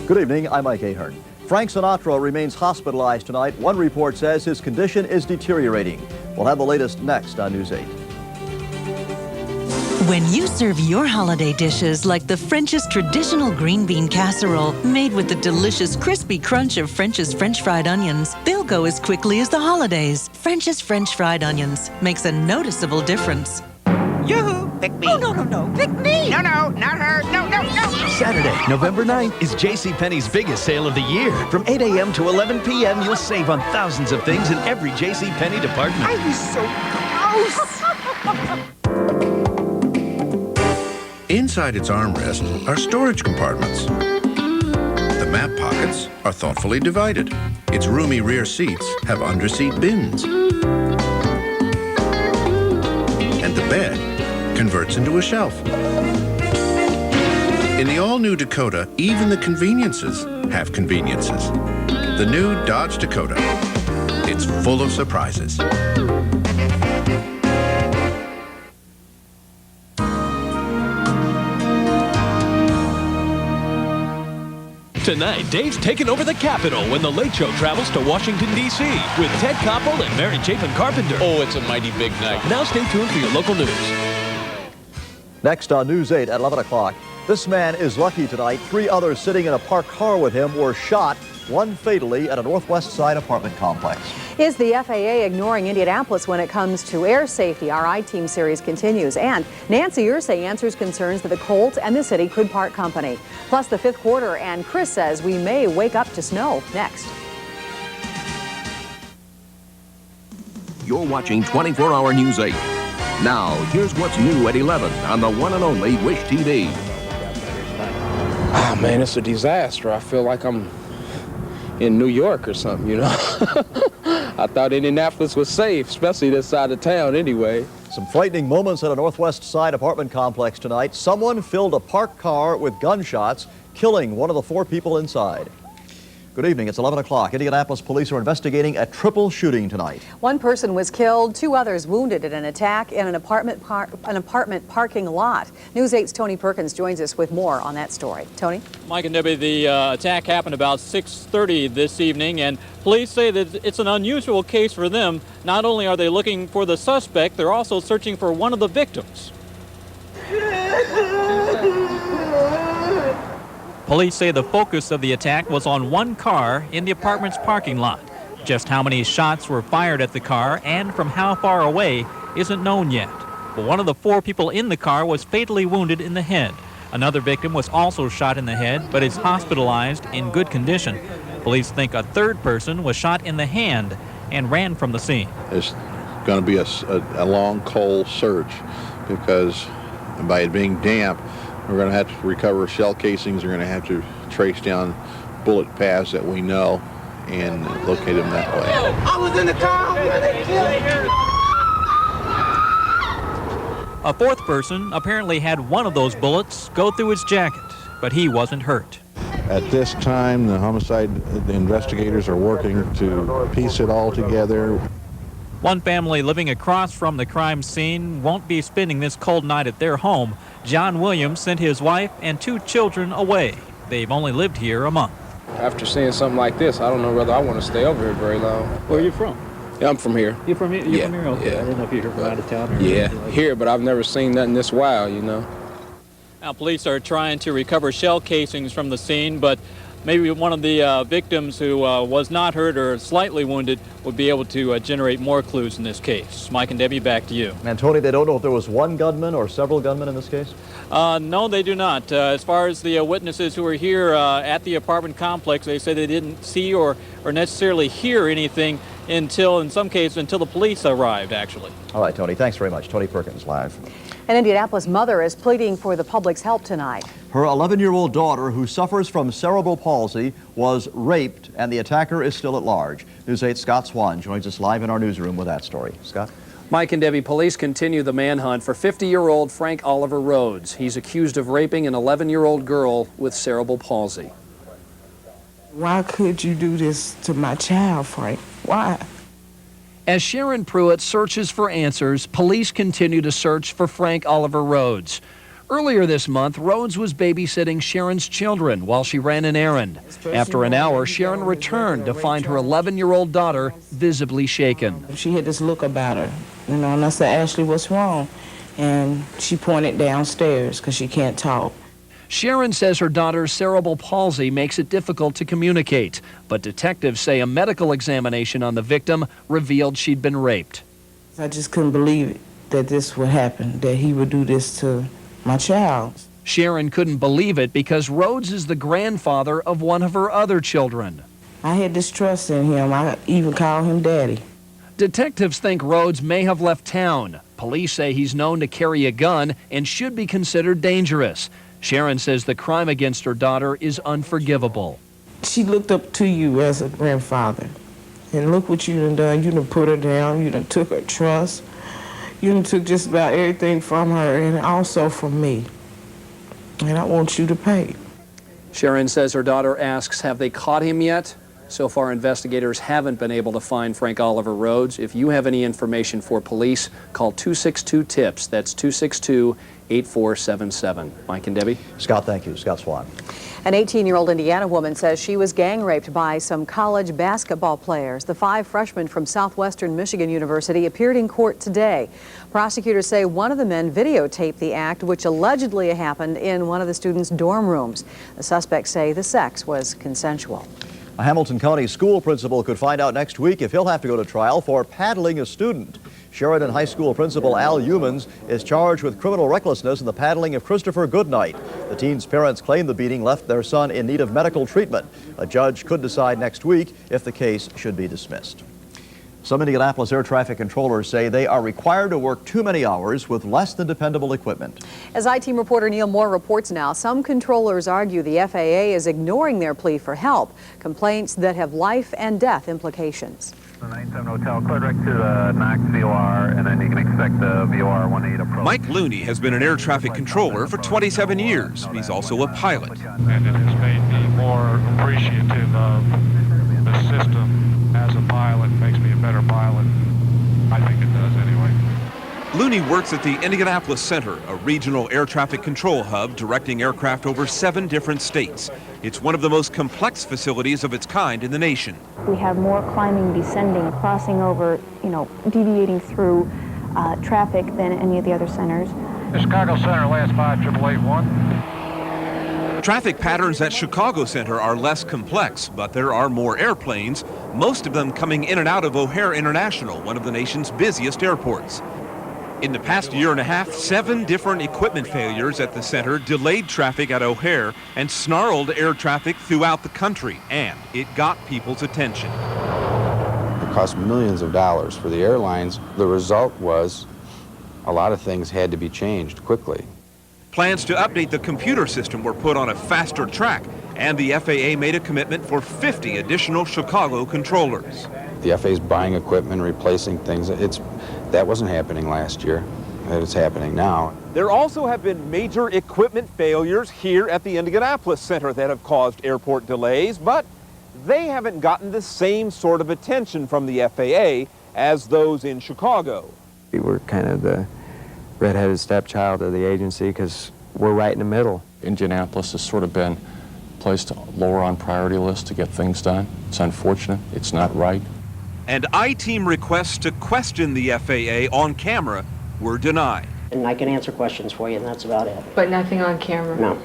Good evening, I'm Mike Ahern. Frank Sinatra remains hospitalized tonight. One report says his condition is deteriorating. We'll have the latest next on News 8. When you serve your holiday dishes like the French's traditional green bean casserole, made with the delicious crispy crunch of French's French fried onions, they'll go as quickly as the holidays. French's French fried onions makes a noticeable difference. Yoo-hoo! Pick me! Oh, no, pick me! No, not her! No! Saturday, November 9th is JCPenney's biggest sale of the year. From 8 a.m. to 11 p.m., you'll save on thousands of things in every JCPenney department. I was so gross! Inside its armrest are storage compartments. The map pockets are thoughtfully divided. Its roomy rear seats have under-seat bins. And the bed converts into a shelf. In the all-new Dakota, even the conveniences have conveniences. The new Dodge Dakota. It's full of surprises. Tonight, Dave's taking over the Capitol when The Late Show travels to Washington, D.C. with Ted Koppel and Mary Chapin Carpenter. Oh, it's a mighty big night. Now stay tuned for your local news. Next on News 8 at 11 o'clock, this man is lucky tonight. 3 others sitting in a parked car with him were shot, one fatally, at a Northwest Side apartment complex. Is the FAA ignoring Indianapolis when it comes to air safety? Our I-Team series continues. And Nancy Irsay answers concerns that the Colts and the city could part company. Plus the 5th quarter, and Chris says we may wake up to snow. Next. You're watching 24-Hour News 8. Now, here's what's new at 11 on the one and only Wish TV. Ah, man, it's a disaster. I feel like I'm in New York or something, you know. I thought Indianapolis was safe, especially this side of town anyway. Some frightening moments at a Northwest Side apartment complex tonight. Someone filled a parked car with gunshots, killing one of the 4 people inside. Good evening, it's 11 o'clock. Indianapolis police are investigating a triple shooting tonight. 1 person was killed, 2 others wounded in an attack in an apartment parking lot. News 8's Tony Perkins joins us with more on that story. Tony? Mike and Debbie, the attack happened about 6:30 this evening, and police say that it's an unusual case for them. Not only are they looking for the suspect, they're also searching for one of the victims. Police say the focus of the attack was on one car in the apartment's parking lot. Just how many shots were fired at the car and from how far away isn't known yet. But one of the 4 people in the car was fatally wounded in the head. Another victim was also shot in the head, but is hospitalized in good condition. Police think a 3rd person was shot in the hand and ran from the scene. It's going to be a long, cold search because by it being damp, we're going to have to recover shell casings. We're going to have to trace down bullet paths that we know and locate them that way. I was in the car when they killed me. A 4th person apparently had one of those bullets go through his jacket, but he wasn't hurt. At this time, the investigators are working to piece it all together. One family living across from the crime scene won't be spending this cold night at their home. John Williams sent his wife and 2 children away. They've only lived here a month. After seeing something like this, I don't know whether I want to stay over here very long. Where are you from? Yeah, I'm from here. You're from here? Yeah. From here? Okay. Yeah. I didn't know if you're from out of town or Yeah, like here, but I've never seen nothing this wild, you know. Now, police are trying to recover shell casings from the scene, but maybe one of the victims who was not hurt or slightly wounded would be able to generate more clues in this case. Mike and Debbie, back to you. And Tony, they don't know if there was one gunman or several gunmen in this case? No, they do not. As far as the witnesses who were here at the apartment complex, they say they didn't see or necessarily hear anything until, in some cases, until the police arrived, actually. All right, Tony, thanks very much. Tony Perkins, live. An Indianapolis mother is pleading for the public's help tonight. Her 11-year-old daughter, who suffers from cerebral palsy, was raped, and the attacker is still at large. News 8's Scott Swan joins us live in our newsroom with that story. Scott? Mike and Debbie, police continue the manhunt for 50-year-old Frank Oliver Rhodes. He's accused of raping an 11-year-old girl with cerebral palsy. Why could you do this to my child, Frank? Why? As Sharon Pruitt searches for answers, police continue to search for Frank Oliver Rhodes. Earlier this month, Rhodes was babysitting Sharon's children while she ran an errand. After an hour, Sharon returned to find her 11-year-old daughter visibly shaken. She had this look about her, and I said, Ashley, what's wrong? And she pointed downstairs because she can't talk. Sharon says her daughter's cerebral palsy makes it difficult to communicate, but detectives say a medical examination on the victim revealed she'd been raped. I just couldn't believe it, that this would happen, that he would do this to my child. Sharon couldn't believe it because Rhodes is the grandfather of one of her other children. I had distrust in him. I even called him Daddy. Detectives think Rhodes may have left town. Police say he's known to carry a gun and should be considered dangerous. Sharon says the crime against her daughter is unforgivable. She looked up to you as a grandfather. And look what you done. You done put her down. You done took her trust. You done took just about everything from her and also from me. And I want you to pay. Sharon says her daughter asks, have they caught him yet? So far, investigators haven't been able to find Frank Oliver Rhodes. If you have any information for police, call 262-TIPS. That's 262-8477. Mike and Debbie. Scott, thank you. Scott Swan. An 18-year-old Indiana woman says she was gang raped by some college basketball players. The 5 freshmen from Southwestern Michigan University appeared in court today. Prosecutors say one of the men videotaped the act, which allegedly happened in one of the students' dorm rooms. The suspects say the sex was consensual. A Hamilton County school principal could find out next week if he'll have to go to trial for paddling a student. Sheridan High School principal Al Humans is charged with criminal recklessness in the paddling of Christopher Goodnight. The teen's parents claim the beating left their son in need of medical treatment. A judge could decide next week if the case should be dismissed. Some Indianapolis air traffic controllers say they are required to work too many hours with less than dependable equipment. As I-Team reporter Neil Moore reports now, some controllers argue the FAA is ignoring their plea for help, complaints that have life and death implications. The 97 Hotel, clear direct to the Knox VOR, and then you can expect the VOR 18 approach. Mike Looney has been an air traffic controller for 27 years. He's also a pilot. And it has made me more appreciative of the system as a pilot. It makes me a better pilot. I think it does anyway. Looney works at the Indianapolis Center, a regional air traffic control hub directing aircraft over 7 different states. It's one of the most complex facilities of its kind in the nation. We have more climbing, descending, crossing over, deviating through traffic than any of the other centers. The Chicago Center, last 5881. Traffic patterns at Chicago Center are less complex, but there are more airplanes, most of them coming in and out of O'Hare International, one of the nation's busiest airports. In the past year and a half, 7 different equipment failures at the center delayed traffic at O'Hare and snarled air traffic throughout the country, and it got people's attention. It cost millions of dollars for the airlines. The result was a lot of things had to be changed quickly. Plans to update the computer system were put on a faster track, and the FAA made a commitment for 50 additional Chicago controllers. The FAA is buying equipment, replacing things. That wasn't happening last year. It's happening now. There also have been major equipment failures here at the Indianapolis Center that have caused airport delays, but they haven't gotten the same sort of attention from the FAA as those in Chicago. We were kind of the redheaded stepchild of the agency because we're right in the middle. Indianapolis has sort of been placed lower on priority list to get things done. It's unfortunate. It's not right. And I-Team requests to question the FAA on camera were denied. And I can answer questions for you, and that's about it. But nothing on camera? No.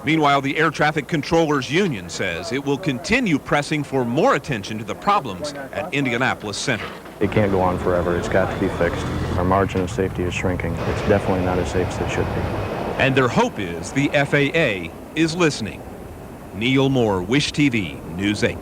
Meanwhile, the Air Traffic Controllers Union says it will continue pressing for more attention to the problems at Indianapolis Center. It can't go on forever. It's got to be fixed. Our margin of safety is shrinking. It's definitely not as safe as it should be. And their hope is the FAA is listening. Neil Moore, Wish TV, News 8.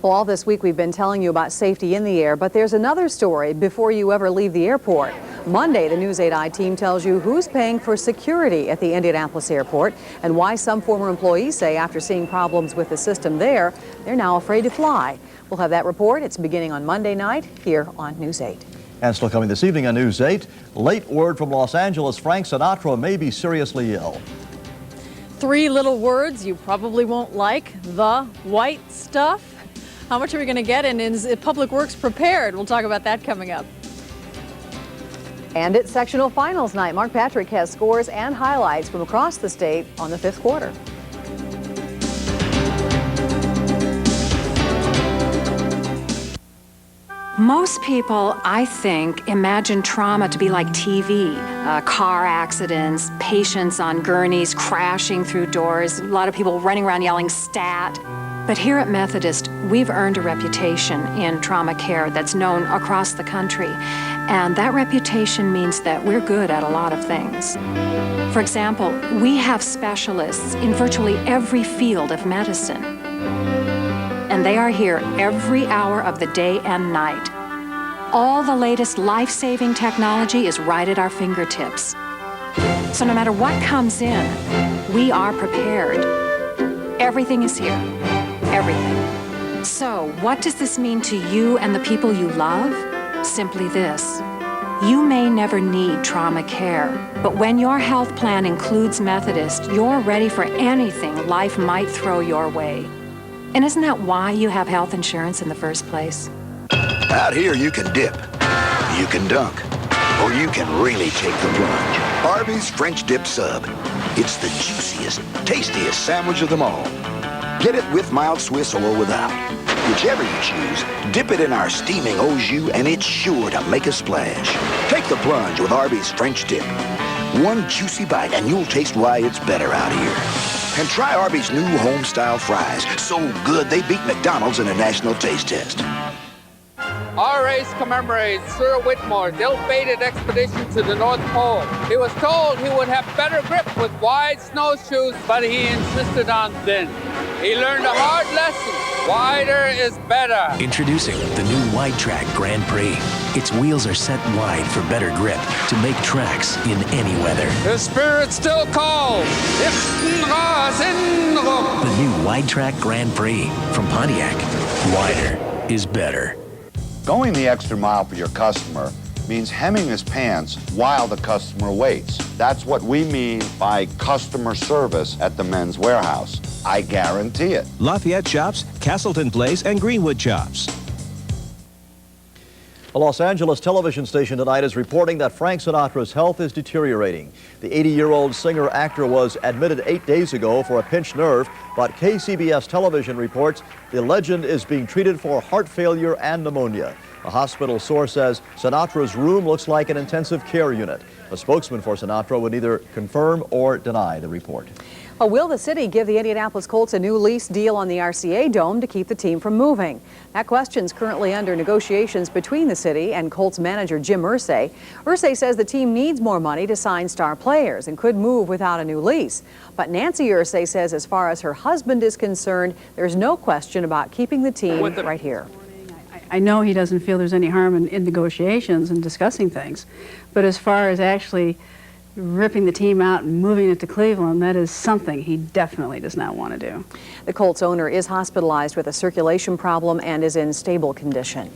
Well, all this week we've been telling you about safety in the air, but there's another story before you ever leave the airport. Monday, the News 8 I-Team tells you who's paying for security at the Indianapolis airport and why some former employees say after seeing problems with the system there, they're now afraid to fly. We'll have that report. It's beginning on Monday night here on News 8. And still coming this evening on News 8, late word from Los Angeles, Frank Sinatra may be seriously ill. 3 little words you probably won't like: the white stuff. How much are we going to get, and is Public Works prepared? We'll talk about that coming up. And it's sectional finals night. Mark Patrick has scores and highlights from across the state on the 5th quarter. Most people, I think, imagine trauma to be like TV, car accidents, patients on gurneys crashing through doors, a lot of people running around yelling stat. But here at Methodist, we've earned a reputation in trauma care that's known across the country. And that reputation means that we're good at a lot of things. For example, we have specialists in virtually every field of medicine. And they are here every hour of the day and night. All the latest life-saving technology is right at our fingertips. So no matter what comes in, we are prepared. Everything is here. Everything. So what does this mean to you and the people you love? Simply this. You may never need trauma care, but when your health plan includes Methodist, you're ready for anything life might throw your way. And isn't that why you have health insurance in the first place? Out here, you can dip, you can dunk, or you can really take the plunge. Arby's French Dip Sub. It's the juiciest, tastiest sandwich of them all. Get it with mild Swiss or without. Whichever you choose, dip it in our steaming au jus and it's sure to make a splash. Take the plunge with Arby's French Dip. One juicy bite and you'll taste why it's better out here. And try Arby's new home-style fries. So good they beat McDonald's in a national taste test. Our race commemorates Sir Whitmore's ill-fated expedition to the North Pole. He was told he would have better grip with wide snowshoes, but he insisted on thin. He learned a hard lesson. Wider is better. Introducing the new Wide Track Grand Prix. Its wheels are set wide for better grip to make tracks in any weather. The spirit still calls. The new Wide Track Grand Prix from Pontiac. Wider is better. Going the extra mile for your customer means hemming his pants while the customer waits. That's what we mean by customer service at the Men's Warehouse. I guarantee it. Lafayette Shops, Castleton Place, and Greenwood Shops. A Los Angeles television station tonight is reporting that Frank Sinatra's health is deteriorating. The 80-year-old singer-actor was admitted 8 days ago for a pinched nerve, but KCBS television reports the legend is being treated for heart failure and pneumonia. A hospital source says Sinatra's room looks like an intensive care unit. A spokesman for Sinatra would neither confirm or deny the report. Well, will the city give the Indianapolis Colts a new lease deal on the RCA Dome to keep the team from moving? That question's currently under negotiations between the city and Colts manager Jim Irsay. Irsay says the team needs more money to sign star players and could move without a new lease. But Nancy Irsay says as far as her husband is concerned, there's no question about keeping the team right here. I know he doesn't feel there's any harm in negotiations and discussing things, but as far as actually ripping the team out and moving it to Cleveland, that is something he definitely does not want to do. The Colts owner is hospitalized with a circulation problem and is in stable condition.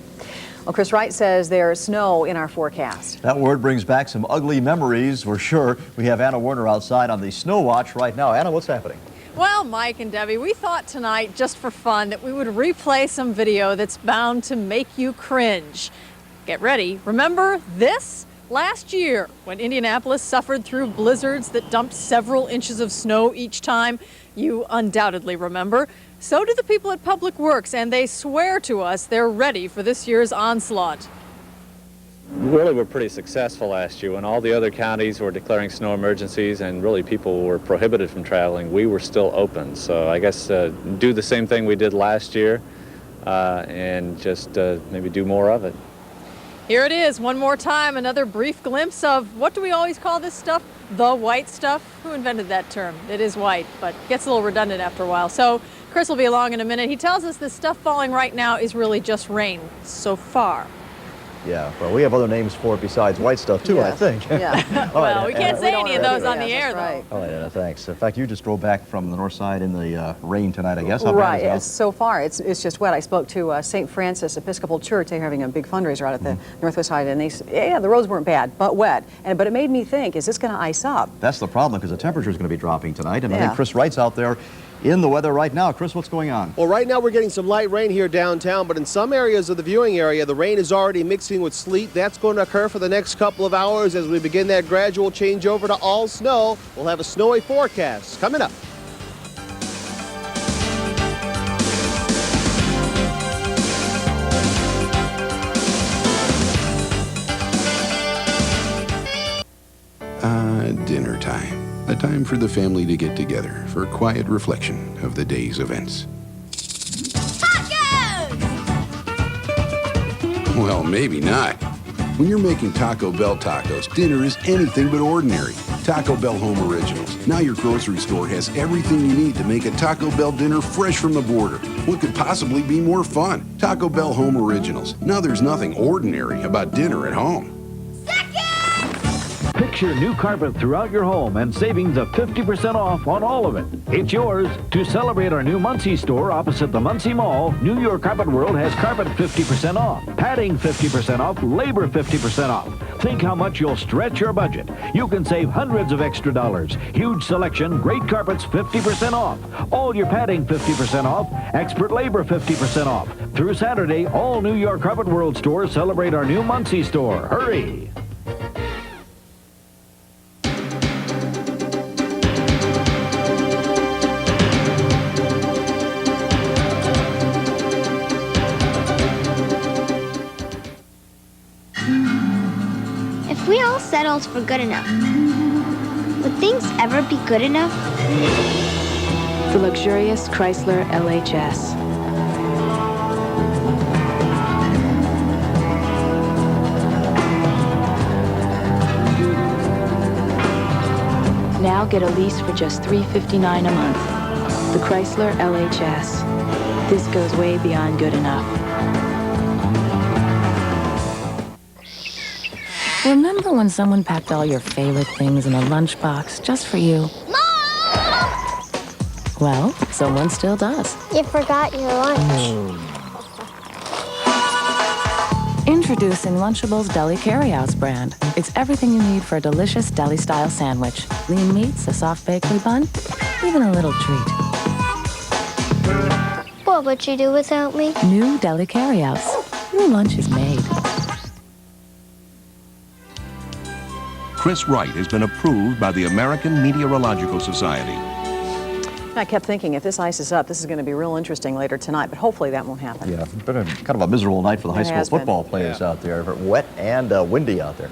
Well, Chris Wright says there's snow in our forecast. That word brings back some ugly memories, for sure. We have Anna Werner outside on the snow watch right now. Anna, what's happening? Well, Mike and Debbie, we thought tonight, just for fun, that we would replay some video that's bound to make you cringe. Get ready. Remember this? Last year, when Indianapolis suffered through blizzards that dumped several inches of snow each time, you undoubtedly remember. So do the people at Public Works, and they swear to us they're ready for this year's onslaught. Really, we're pretty successful last year. When all the other counties were declaring snow emergencies and really people were prohibited from traveling, we were still open. So I guess do the same thing we did last year and just maybe do more of it. Here it is, one more time, another brief glimpse of, what do we always call this stuff? The white stuff? Who invented that term? It is white, but gets a little redundant after a while. So Chris will be along in a minute. He tells us the stuff falling right now is really just rain, so far. Yeah, well, we have other names for it besides white stuff, too, I think. Yeah. Well, we can't say any of those on the air, though. All right, Anna, thanks. In fact, you just drove back from the north side in the rain tonight, I guess. How right, bad is so far it's just wet. I spoke to St. Francis Episcopal Church. They're having a big fundraiser out at the northwest side, and they said, yeah, the roads weren't bad, but wet. But it made me think, is this going to ice up? That's the problem, because the temperature is going to be dropping tonight, and I think Chris Wright's out there In the weather right now, Chris, what's going on? Well, right now we're getting some light rain here downtown, but in some areas of the viewing area, the rain is already mixing with sleet. That's going to occur for the next couple of hours as we begin that gradual change over to all snow. We'll have a snowy forecast coming up. Dinner time. A time for the family to get together for quiet reflection of the day's events. Tacos! Well, maybe not. When you're making Taco Bell tacos, dinner is anything but ordinary. Taco Bell Home Originals. Now your grocery store has everything you need to make a Taco Bell dinner fresh from the border. What could possibly be more fun? Taco Bell Home Originals. Now there's nothing ordinary about dinner at home. Picture new carpet throughout your home and savings of 50% off on all of it. It's yours. To celebrate our new Muncie store opposite the Muncie Mall, New York Carpet World has carpet 50% off, padding 50% off, labor 50% off. Think how much you'll stretch your budget. You can save hundreds of extra dollars. Huge selection, great carpets 50% off. All your padding 50% off, expert labor 50% off. Through Saturday, all New York Carpet World stores celebrate our new Muncie store. Hurry! If we all settled for good enough, would things ever be good enough? The luxurious Chrysler LHS. Now get a lease for just $359 a month. The Chrysler LHS. This goes way beyond good enough. Remember when someone packed all your favorite things in a lunchbox just for you? Mom! Well, someone still does. You forgot your lunch. Introducing Lunchables Deli Carryouts brand. It's everything you need for a delicious deli-style sandwich. Lean meats, a soft bakery bun, even a little treat. What would you do without me? New Deli Carryouts. Your lunch is made. Chris Wright has been approved by the American Meteorological Society. I kept thinking, if this ices up, this is going to be real interesting later tonight, but hopefully that won't happen. Yeah, been kind of a miserable night for the high school football players out there. Wet and windy out there.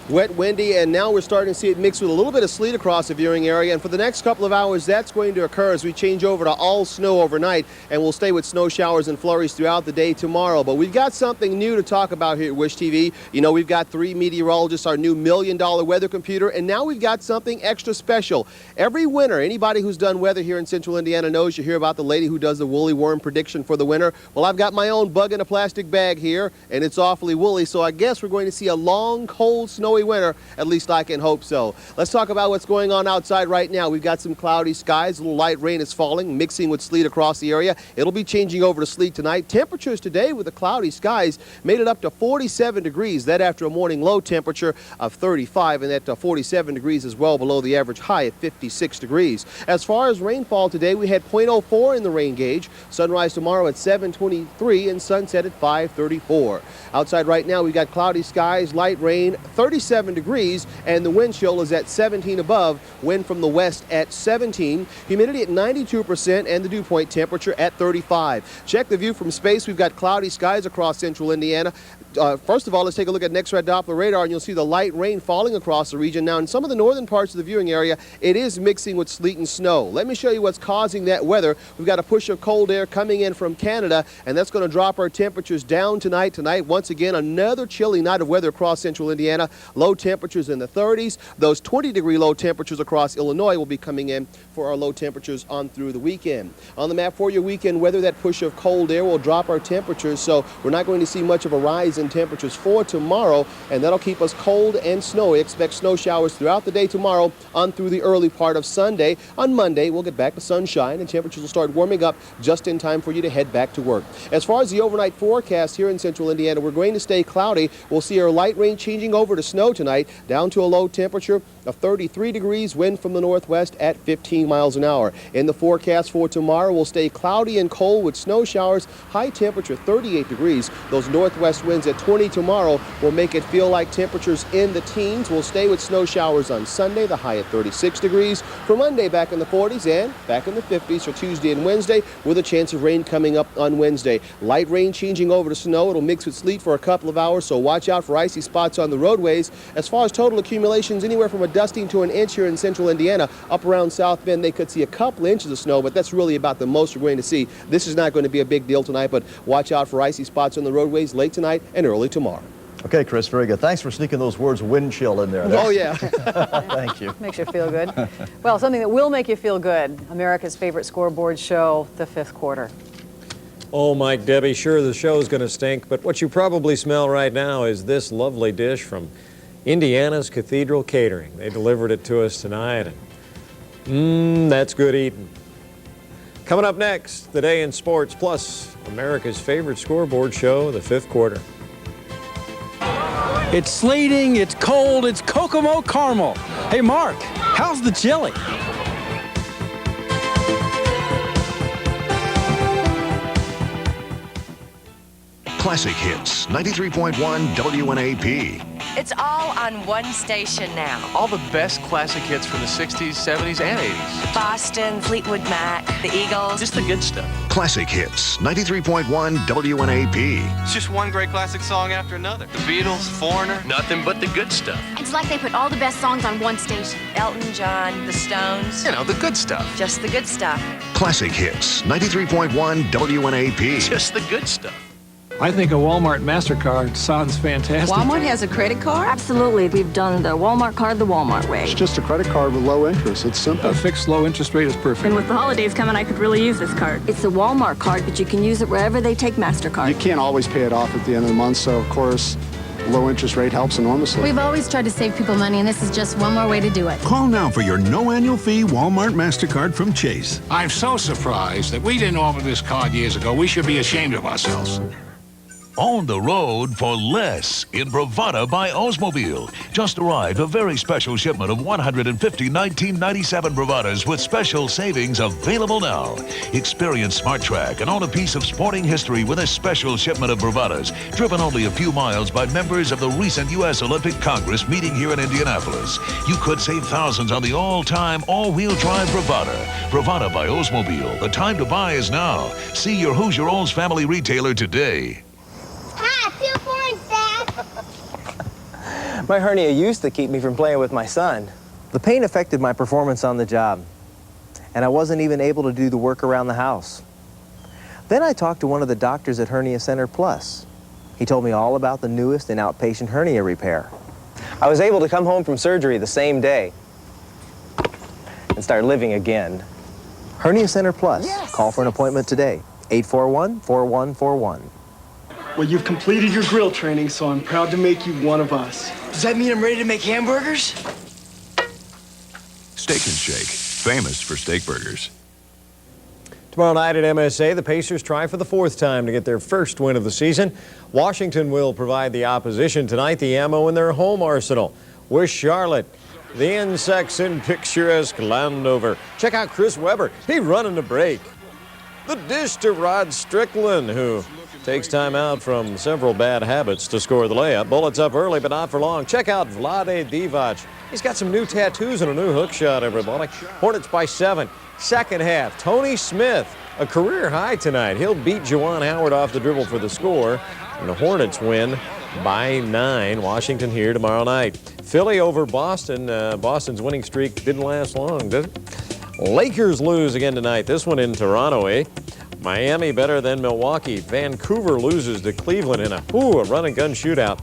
Wet, windy, and now we're starting to see it mix with a little bit of sleet across the viewing area. And for the next couple of hours, that's going to occur as we change over to all snow overnight. And we'll stay with snow showers and flurries throughout the day tomorrow. But we've got something new to talk about here at Wish TV. You know, we've got 3 meteorologists, our new $1 million weather computer, and now we've got something extra special. Every winter, anybody who's done weather here in central Indiana knows you hear about the lady who does the woolly worm prediction for the winter. Well, I've got my own bug in a plastic bag here, and it's awfully woolly. So I guess we're going to see a long, cold, snowy winter. At least I can hope so. Let's talk about what's going on outside right now. We've got some cloudy skies. A little light rain is falling, mixing with sleet across the area. It'll be changing over to sleet tonight. Temperatures today with the cloudy skies made it up to 47 degrees. That after a morning low temperature of 35, and that 47 degrees is well below the average high at 56 degrees. As far as rainfall today, we had 0.04 in the rain gauge. Sunrise tomorrow at 7:23 and sunset at 5:34. Outside right now, we've got cloudy skies, light rain, 37 degrees, and the wind chill is at 17 above, wind from the west at 17, humidity at 92%, and the dew point temperature at 35. Check the view from space. We've got cloudy skies across central Indiana. First of all, let's take a look at next red Doppler radar, and you'll see the light rain falling across the region. Now, in some of the northern parts of the viewing area, it is mixing with sleet and snow. Let me show you what's causing that weather. We've got a push of cold air coming in from Canada, and that's going to drop our temperatures down tonight. Tonight, once again, another chilly night of weather across central Indiana. Low temperatures in the 30s. Those 20-degree low temperatures across Illinois will be coming in for our low temperatures on through the weekend. On the map for your weekend weather, that push of cold air will drop our temperatures, so we're not going to see much of a rise in temperatures for tomorrow, and that'll keep us cold and snowy. Expect snow showers throughout the day tomorrow on through the early part of Sunday. On Monday, we'll get back to sunshine, and temperatures will start warming up just in time for you to head back to work. As far as the overnight forecast here in central Indiana, we're going to stay cloudy. We'll see our light rain changing over to snow tonight, down to a low temperature of 33 degrees, wind from the northwest at 15 miles an hour. In the forecast for tomorrow, will stay cloudy and cold with snow showers, high temperature 38 degrees. Those northwest winds at 20 tomorrow will make it feel like temperatures in the teens. We'll stay with snow showers on Sunday, the high at 36 degrees. For Monday, back in the 40s and back in the 50s for Tuesday and Wednesday, with a chance of rain coming up on Wednesday. Light rain changing over to snow. It'll mix with sleet for a couple of hours, so watch out for icy spots on the roadways. As far as total accumulations, anywhere from a dusting to an inch here in central Indiana. Up around South Bend, they could see a couple inches of snow, but that's really about the most we're going to see. This is not going to be a big deal tonight, but watch out for icy spots on the roadways late tonight and early tomorrow. Okay, Chris, very good. Thanks for sneaking those words wind chill in there. Oh, yeah. Thank you. Makes you feel good. Well, something that will make you feel good, America's favorite scoreboard show, the fifth quarter. Oh, Mike, Debbie, sure, the show's going to stink, but what you probably smell right now is this lovely dish from Indiana's Cathedral Catering. They delivered it to us tonight, and that's good eating. Coming up next, the day in sports, plus America's favorite scoreboard show, the fifth quarter. It's sleeting, it's cold, it's Kokomo caramel. Hey, Mark, how's the chili? Classic Hits, 93.1 WNAP. It's all on one station now. All the best classic hits from the 60s, 70s, and 80s. Boston, Fleetwood Mac, the Eagles. Just the good stuff. Classic Hits, 93.1 WNAP. It's just one great classic song after another. The Beatles, Foreigner, nothing but the good stuff. It's like they put all the best songs on one station. Elton John, the Stones. You know, the good stuff. Just the good stuff. Classic Hits, 93.1 WNAP. Just the good stuff. I think a Walmart MasterCard sounds fantastic. Walmart has a credit card? Absolutely. We've done the Walmart card the Walmart way. It's just a credit card with low interest. It's simple. A fixed low interest rate is perfect. And with the holidays coming, I could really use this card. It's a Walmart card, but you can use it wherever they take MasterCard. You can't always pay it off at the end of the month, so of course, low interest rate helps enormously. We've always tried to save people money, and this is just one more way to do it. Call now for your no annual fee Walmart MasterCard from Chase. I'm so surprised that we didn't offer this card years ago. We should be ashamed of ourselves. On the road for less in Bravada by Oldsmobile. Just arrived a very special shipment of 150 1997 Bravadas with special savings available now. Experience Smart Track and own a piece of sporting history with a special shipment of Bravadas driven only a few miles by members of the recent U.S. Olympic Congress meeting here in Indianapolis. You could save thousands on the all-time all-wheel drive Bravada. Bravada by Oldsmobile. The time to buy is now. See your Hoosier Olds family retailer today. My hernia used to keep me from playing with my son. The pain affected my performance on the job, and I wasn't even able to do the work around the house. Then I talked to one of the doctors at Hernia Center Plus. He told me all about the newest in outpatient hernia repair. I was able to come home from surgery the same day and start living again. Hernia Center Plus. Yes. Call for an appointment today. 841-4141. Well, you've completed your grill training, so I'm proud to make you one of us. Does that mean I'm ready to make hamburgers? Steak and Shake, famous for steak burgers. Tomorrow night at MSA, the Pacers try for the fourth time to get their first win of the season. Washington will provide the opposition tonight the ammo in their home arsenal. With Charlotte, the insects in picturesque Landover. Check out Chris Webber. He's running the break. The dish to Rod Strickland, who takes time out from several bad habits to score the layup. Bullets up early, but not for long. Check out Vlade Divac. He's got some new tattoos and a new hook shot, everybody. Hornets by 7. Second half, Tony Smith, a career high tonight. He'll beat Juwan Howard off the dribble for the score, and the Hornets win by 9. Washington here tomorrow night. Philly over Boston. Boston's winning streak didn't last long, did it? Lakers lose again tonight. This one in Toronto, eh? Miami better than Milwaukee. Vancouver loses to Cleveland in a run-and-gun shootout.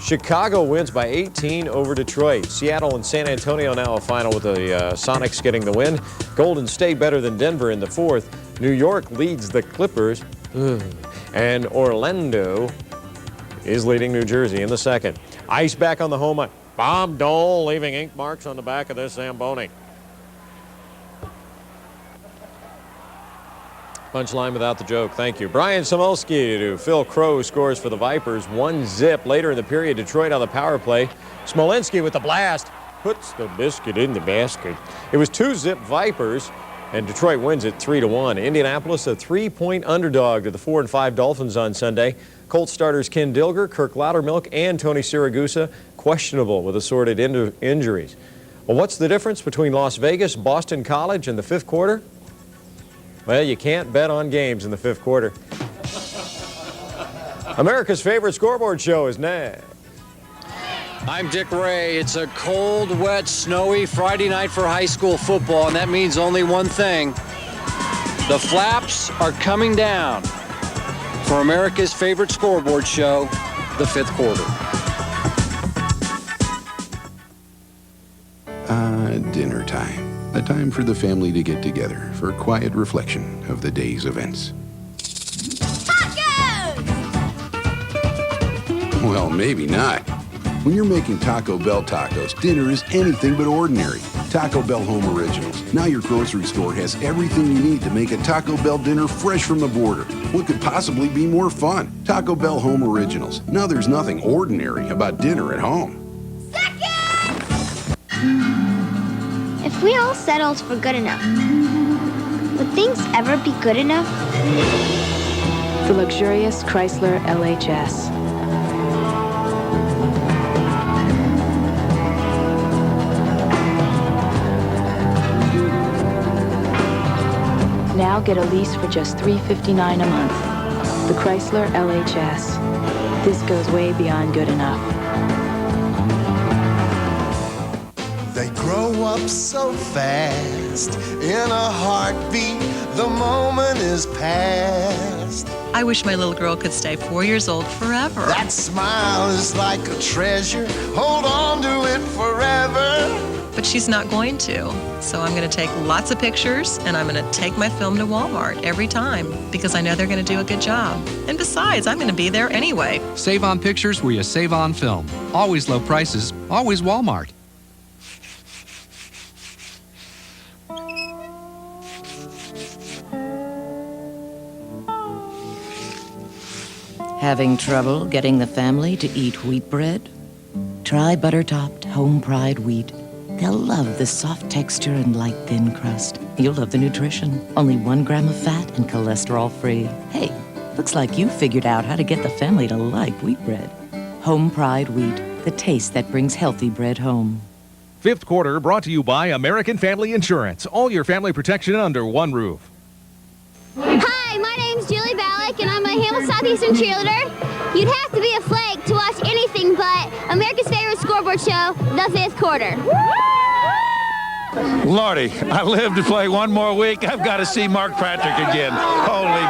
Chicago wins by 18 over Detroit. Seattle and San Antonio now a final with the Sonics getting the win. Golden State better than Denver in the fourth. New York leads the Clippers. And Orlando is leading New Jersey in the second. Ice back on the home ice. Bob Dole leaving ink marks on the back of this Zamboni. Punchline without the joke. Thank you. Brian Samolsky to Phil Crow scores for the Vipers. 1-0 later in the period. Detroit on the power play. Smolinski with the blast. puts the biscuit in the basket. It was 2-zip Vipers, and Detroit wins it 3-1. Indianapolis, a 3-point underdog to the 4-5 Dolphins on Sunday. Colts starters Ken Dilger, Kirk Loudermilk, and Tony Siragusa questionable with assorted injuries. Well, what's the difference between Las Vegas, Boston College, and the fifth quarter? Well, you can't bet on games in the fifth quarter. America's favorite scoreboard show is next. I'm Dick Ray. It's a cold, wet, snowy Friday night for high school football, and that means only one thing. The flaps are coming down for America's favorite scoreboard show, the fifth quarter. Dinner time. A time for the family to get together for quiet reflection of the day's events. Well, maybe not. When you're making Taco Bell tacos, dinner is anything but ordinary. Taco Bell Home Originals. Now your grocery store has everything you need to make a Taco Bell dinner fresh from the border. What could possibly be more fun? Taco Bell Home Originals. Now there's nothing ordinary about dinner at home. If we all settled for good enough, would things ever be good enough? The luxurious Chrysler LHS. Now get a lease for just $359 a month. The Chrysler LHS. This goes way beyond good enough. They grow up so fast, in a heartbeat, the moment is past. I wish my little girl could stay 4 years old forever. That smile is like a treasure, hold on to it forever. But she's not going to. So I'm going to take lots of pictures, and I'm going to take my film to Walmart every time because I know they're going to do a good job. And besides, I'm going to be there anyway. Save on pictures where you save on film. Always low prices, always Walmart. Having trouble getting the family to eat wheat bread? Try butter-topped, home-pride wheat. They'll love the soft texture and light, thin crust. You'll love the nutrition. Only 1 gram of fat and cholesterol-free. Hey, looks like you figured out how to get the family to like wheat bread. Home-pride wheat, the taste that brings healthy bread home. Fifth quarter brought to you by American Family Insurance. All your family protection under one roof. Hi, my name's Julie Ballack, and I'm a Hamilton Southeastern cheerleader. You'd have to be a flake to watch anything but America's favorite scoreboard show, the fifth quarter. Lordy, I live to play one more week. I've got to see Mark Patrick again. Holy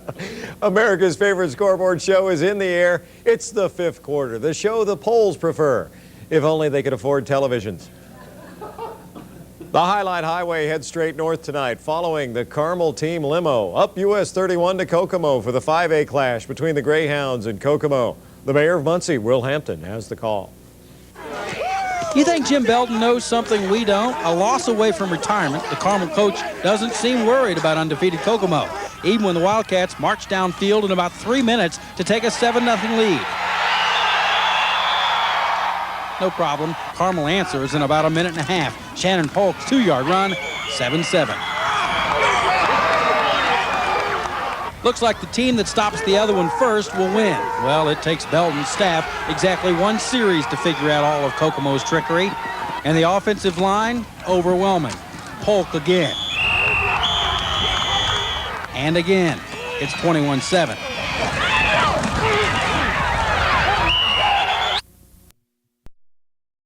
mackerel. America's favorite scoreboard show is in the air. It's the fifth quarter, the show the polls prefer. If only they could afford televisions. The Highlight Highway heads straight north tonight following the Carmel team limo up US 31 to Kokomo for the 5A clash between the Greyhounds and Kokomo. The mayor of Muncie, Will Hampton, has the call. You think Jim Belton knows something we don't? A loss away from retirement, the Carmel coach doesn't seem worried about undefeated Kokomo, even when the Wildcats marched downfield in about 3 minutes to take a 7-0 lead. No problem. Carmel answers in about 1.5 minutes. Shannon Polk's 2-yard run, 7-7. Looks like the team that stops the other one first will win. Well, it takes Belton's staff exactly 1 series to figure out all of Kokomo's trickery. And the offensive line, overwhelming. Polk again. And again. It's 21-7.